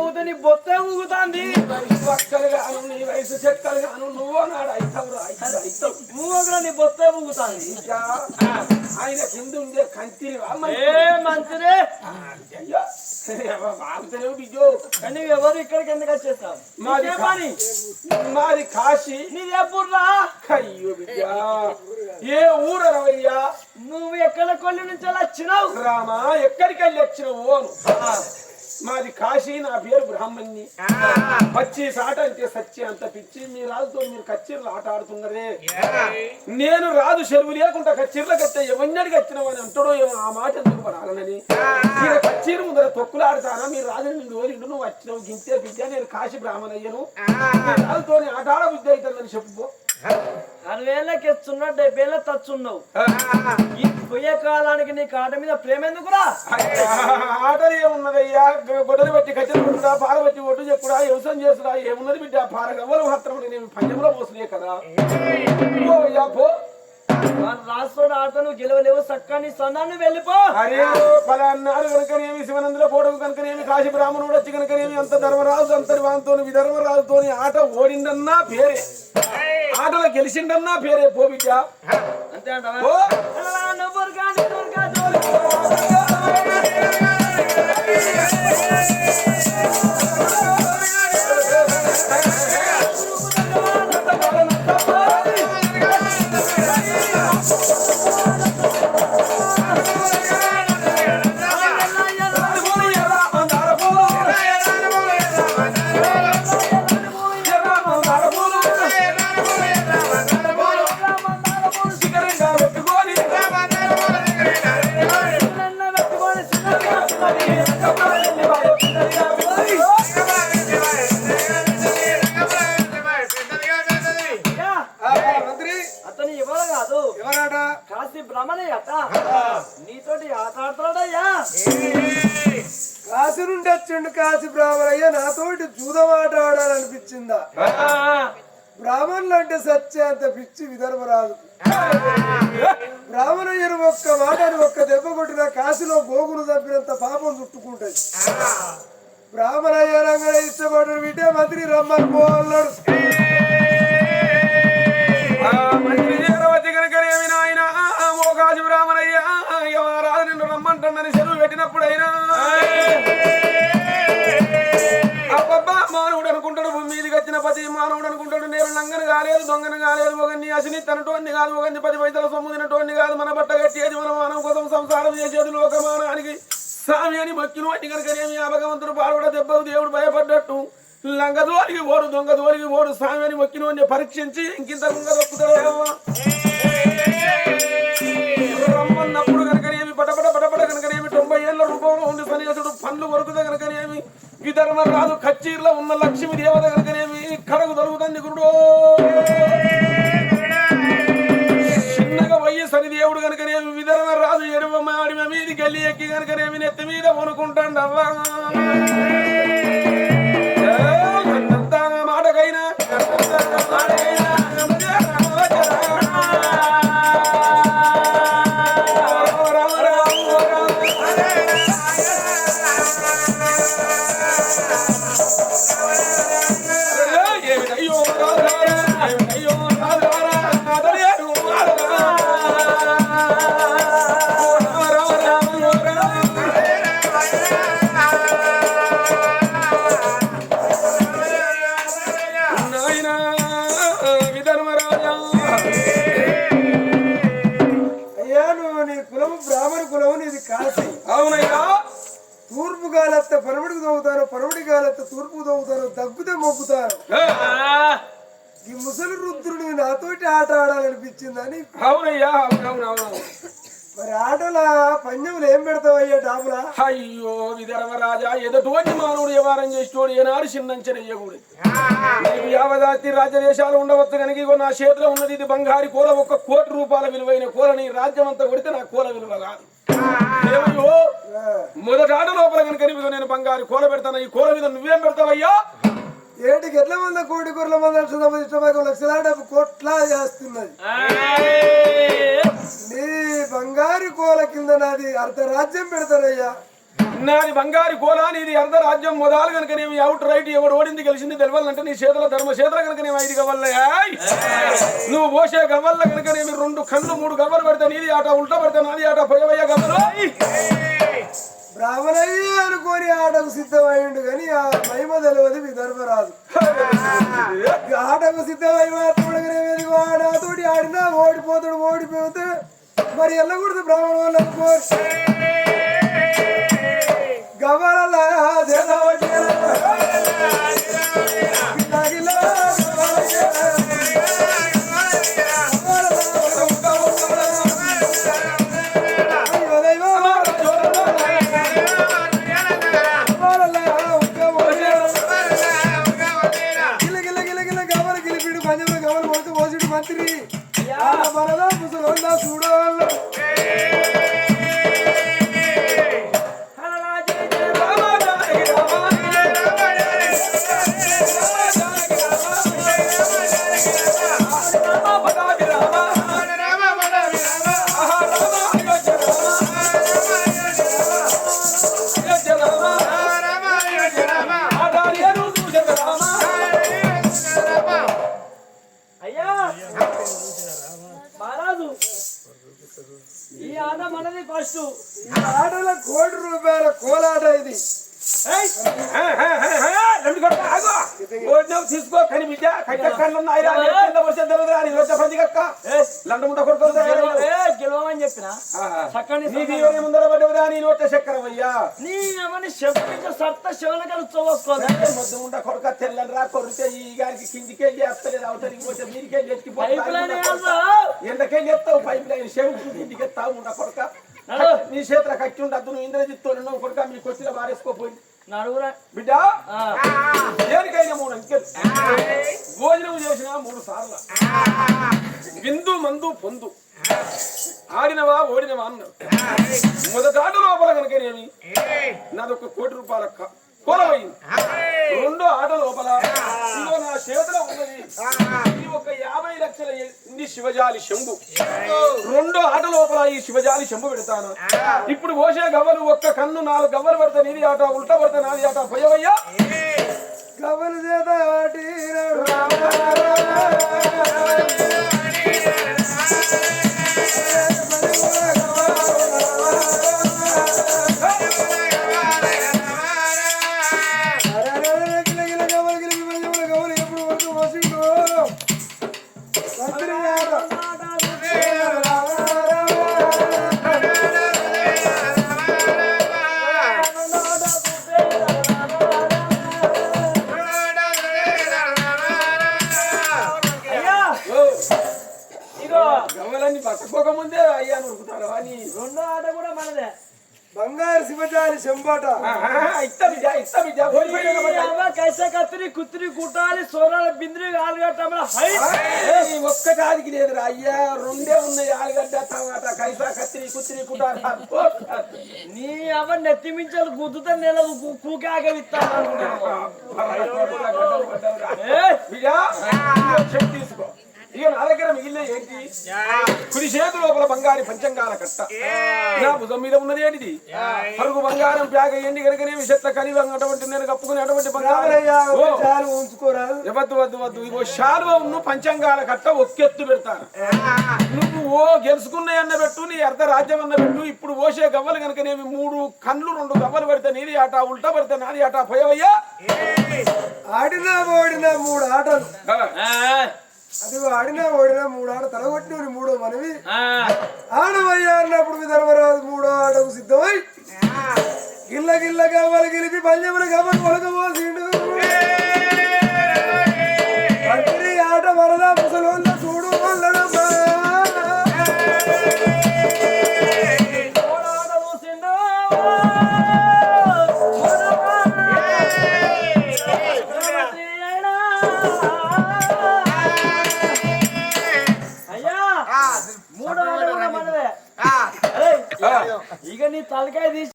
ఊదని బొత్తే ఊగుతాంది పక్కలు గాను నీ వయసు చెక్కలు గాను నువ్వు నాడు అవుతావు నువ్వు కూడా నీ బొత్తే ఊగుతాంది ఆయన కింద ఉండే కంటిని మంచిదే బాగుతలేవు బిజో కానీ ఎవరు ఇక్కడికి ఎందుకు వచ్చేస్తావు మాది కాశీ నీదే పూర్లా అయ్యో బిడ్డా ఏ ఊరు రవయ్యా నువ్వు ఎక్కడ కొల్లి నుంచి వచ్చినావు రామా ఎక్కడికి వెళ్ళి వచ్చినావు మాది కాశీ నా పేరు బ్రాహ్మణ్ణి పచ్చి సాట అంటే సచ్చి అంత పిచ్చి మీ రాజుతో మీరు కచ్చీర్లు ఆట ఆడుతున్నారే నేను రాజు చెరువు లేకుండా కచ్చీర్ల కట్టే ఎవరినడికి వచ్చినావు అని అంటాడో ఆ మాట ఎందుకు పడాలని మీరు కచ్చీరు ముందర తొక్కులు ఆడతానా మీరు రాజు నిన్ను ఓలిండు నువ్వు వచ్చినావు గింతే బిడ్డ నేను కాశీ బ్రాహ్మణయ్యను రాజుతో ఆట ఆడ బుద్ధి అవుతుందని చెప్పుకో 6 ఏళ్ళకి ఎత్తున్నా 70 ఏళ్ళ తచ్చున్నావు ఈ పోయే కాలానికి నీకు ఆట మీద ప్రేమ ఎందుకురా ఆటలు ఏమున్నదయ్యా గొడవలు బట్టి కట్టెలు కొట్టుడా పాల బట్టి ఒడ్డు చెప్పుడా వ్యవసాయం చేసుడా ఏమున్నది బిడ్డ పారగవ్వలు మాత్రం నేను పంజంలో పోసలే కదా పో రాష్ట్రంలో ఆట నువ్వు గెలవలేవు చక్కని సన్నాన్ని వెళ్ళిపో అరే పలాన్నాడు కనుకనేమి శివనందుల కోటకు కనుకనేమి కాశీ బ్రాహ్మణుడు వచ్చి కనుకనేమి అంత ధర్మరాజు అంతటి వాంతో విధర్మరాజుతో ఆట ఓడిందన్నా పేరే ఆటలో గెలిచిండన్నా పేరే పో బిడ్డ అంతే అంటావా నీతోటి ఆట ఆడతాడయ్యా కాశీ నుండి వచ్చిండు కాశీ బ్రాహ్మణయ్య నాతోటి జూదం ఆట ఆడాలనిపించిందా బ్రాహ్మణులు అంటే సత్యంత పిచ్చి విదర్భరాదు బ్రాహ్మణయ్యను ఒక్క మాటని ఒక్క దెబ్బ కొట్టిన కాశీలో గోగులు చంపినంత పాపం చుట్టుకుంటది బ్రాహ్మణయ్య రంగడ ఇష్టపడ్డాడు బిడ్డే మంత్రి రమ్మని పోవాలన్నాడు బ్రాహ్మణయ్య రాజు నిన్ను రమ్మంటుందని చెరువు పెట్టినప్పుడైనా అబ్బబ్బా మానవుడు అనుకుంటాడు మీదికి వచ్చిన పతి మానవుడు అనుకుంటాడు నేను లంగను కాలేదు దొంగను కాలేదు ఒకరిని అసిని తనటోన్ని కాదు ఒకరిని 10 పైసల సొమ్ము తినటోన్ని కాదు మన బట్ట కట్టేది మన మానవ కోసం సంసారం చేసేది లోకమానానికి స్వామి అని మొక్కిన వాటిని కనుకనేమి ఆ భగవంతుడు పాడవడ దెబ్బకు దేవుడు భయపడ్డట్టు లంగ దోలికి ఓడు దొంగ దోలికి ఓడు స్వామి అని మొక్కిన వాడిని పరీక్షించి ఇంకింత గుంగ దొక్కుతాడు రమ్మన్నప్పుడు కనుకనేమి పటపట పటపట కనుకనేమి 90 ఏళ్ల రూపంలో ఉండి సన్యాసుడు పండ్లు కొరుకుతా కనుకనేమి విధర్మరాజు కచ్చీర్లో ఉన్న లక్ష్మి దేవత కనుకనేమి కడకు దొరుకుతుంది గురుడు చిన్నగా పోయి సని దేవుడు కనుకనేమి విధర్మరాజు ఎడువ మాడి మీది గల్లి ఎక్కి కనుకనేమి నెత్తి మీద కొనుక్కుంటాడు అవ్వా మాటకైనా తూర్పు గాలెత్త పరమడికి దొవుతాను పరమడి గాలెత్త తూర్పు దొవుతాను దగ్గుతే మొక్కుతాను ఈ ముసలి రుద్రుడు నాతోటి ఆట ఆడాలనిపించిందని అవునయ్యా అవునవునవును మరి ఆటల పందెములు ఏం పెడతావయ్యా డాబులా అయ్యో విధర్మరాజా ఎదటువంటి మానవుడు వ్యవహారం చేసేటోడు ఏనాడు చిన్నంచనయ్యకూడదు యావదాతి రాజ్యదేశాలు ఉండవచ్చు కనుక నా చేతిలో ఉన్నది ఇది బంగారు కూర 1 కోటి రూపాయల విలువైన కూర నీ రాజ్యం అంతా కొడితే నా కూర విలువ కాదు ఏమయ్యో మొదటి ఆట లోపల కనుక నేను బంగారు కూర పెడతాను ఈ కూర మీద నువ్వేం పెడతావయ్యా ఏటికి ఎట్ల మంది కోటి కూరల మంది 1,00,000 కోట్లా చేస్తున్నది నీ బంగారు కోల కింద నాది అర్ధరాజ్యం పెడతారయ్యా. నాది బంగారు కోలా నీది అర్ధ రాజ్యం మొదలు కనుక నేను అవుట్ రైట్ ఎవడు ఓడింది గెలిచింది తెలియాలంటే నీ చేతుల ధర్మ చేతుల కనుక నేను 5 గవ్వల నువ్వు పోసే గవ్వల కనుక నేను 2 కళ్ళు 3 గవ్వలు పెడతా నీది ఆట ఉల్టా పెడతా నాది ఆట పోయవయ్య గవ్వలు బ్రాహ్మణయ్య అనుకోని ఆటకు సిద్ధమైండు కానీ ఆ మహిమ తెలియదు విదర్భరాజు. ఆటకు సిద్ధమై మాత్రం ఆడతోటి ఆడినా ఓడిపోతాడు ఓడిపోతాడు మరి వెళ్ళకూడదు బ్రాహ్మణ వాళ్ళు అనుకో గవ్వల మంత్రి బలదా ముసలోళ్ళ చూడవాళ్ళు ఈ ఆట మనది ఫస్ట్. ఆటల ₹1,00,00,000 కోలాట ఇది. తీసుకో కానీ బిడ్డ కళ్ళు గెలవమని చెప్పిన ముందర పడ్డవరా నీ నోట చక్కెర అయ్యా నీ ఏమని చెప్పి సత్త శివనకలు చూసుకోవాలి. మొద్దు ఉండ కొడుక తెల్లరా కొరితే ఈ గారికి కిందికెళ్ళి వస్తలేదు అవతలికి పోతే మీరికెళ్ళి ఎంతకెళ్ళి ఎత్తావు పైప్ లైన్ చెవుకు కిందికి ఎత్తావు ఉండ కొడుక నీ చేతుల కట్టి ఉండద్దు నువ్వు ఇంద్రజిత్తు నువ్వు కొడుక మీ కొట్టిలో బారేసుకోపోయింది నడుగురా బిడ్డ దేనికైనా 3 అంకెలు భోజనం చేసిన 3 సార్లు విందు మందు పొందు ఆడినవా ఓడినవా అన్నాడు. మొదటి ఆట లోపల కనుకనేమి నాదొక ₹1,00,00,000 కోలమైంది. 2వ ఆట లోపల ఇదిగో నా చేతిలో ఉన్నది ఇది ఒక 50 లక్షల ఇంది శివజాలి శంభు. 2వ ఆట లోపల ఈ శివజాలి శంభు పెడతాను. ఇప్పుడు పోసే గవ్వలు ఒక్క కన్ను 4 గవ్వలు పడతా నీది ఆట ఉల్టా పడతా నాది ఆట పోయవయ్యా గవ్వలు చేత వాటి గవ్వలన్నీ పట్టుకోకముందే అయ్యా నురుకుతారు అని 2వ ఆట కూడా మనదే బంగారు శివజాలి శంబాట कैसे कतरी कुतरी कुटाली सोराల బింద్రి ఆలుగడ్డ ఒక్కటాదికి లేదురా అయ్యా 2 ఉన్నాయి ఆలుగడ్డ టమాటా కైసా కత్తిరి కుత్తిరి కుటాలి నీ అవ నెత్తి మించలు గుద్దుతా నెల కూకాగవిస్తాను తీసుకో ఇక నా దగ్గర మిగిలిన ఏంటి కుడి చేతి లోపల బంగారి పంచంగాల కట్ట నా భుజం మీద ఉన్నది ఏంటిది పరుగు బంగారం ప్యాగ ఎండి కనుకనే విషత్త కలివం అటువంటి నేను కప్పుకుని అటువంటి బంగారం ఉంచుకోరాదు వద్దు వద్దు వద్దు ఇగో శాలువ ఉన్న పంచంగాల కట్ట ఒక్కెత్తు పెడతాను నువ్వు గెలుచుకున్నాయి అన్న పెట్టు నీ అర్ధ రాజ్యం అన్న పెట్టు ఇప్పుడు పోసే గవ్వలు కనుకనేవి 3 కళ్ళు 2 గవ్వలు పెడితే నీది ఆట ఉల్టా పెడితే నాది ఆట పోయవయ్యా ఆడినా ఓడినా 3 ఆటలు అదిగో ఆడినా ఓడినా 3 ఆట తలగొట్టిన 3వ మనవి ఆడవయ్యా అన్నప్పుడు విదర్భరాజు 3వ ఆటకు సిద్ధమై గిల్ల గిల్ల గవ్వలు గెలిపి పల్లెముల గవ్వలు ఒలకపోసిండు ఆట వరదా ముసలోళ్ళ చూడు వల్లడమ్మా ఇక నీ తలకాయ తీసి